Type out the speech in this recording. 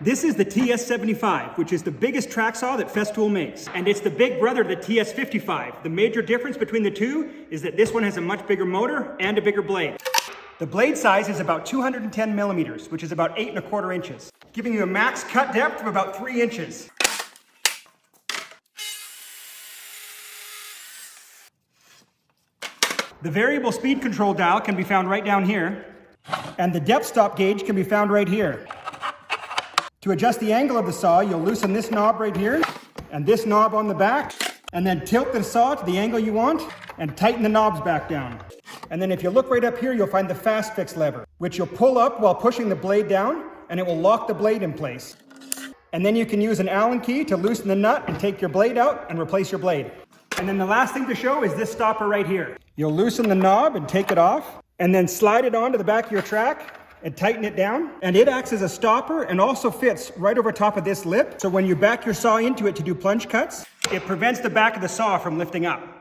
This is the TS75, which is the biggest track saw that Festool makes. And it's the big brother of the TS55. The major difference between the two is that this one has a much bigger motor and a bigger blade. The blade size is about 210 millimeters, which is about 8¼ inches, giving you a max cut depth of about 3 inches. The variable speed control dial can be found right down here, and the depth stop gauge can be found right here. To adjust the angle of the saw, you'll loosen this knob right here, and this knob on the back, and then tilt the saw to the angle you want, and tighten the knobs back down. And then if you look right up here, you'll find the fast fix lever, which you'll pull up while pushing the blade down, and it will lock the blade in place. And then you can use an Allen key to loosen the nut and take your blade out and replace your blade. And then the last thing to show is this stopper right here. You'll loosen the knob and take it off, and then slide it onto the back of your track and tighten it down. And it acts as a stopper and also fits right over top of this lip. So when you back your saw into it to do plunge cuts, it prevents the back of the saw from lifting up.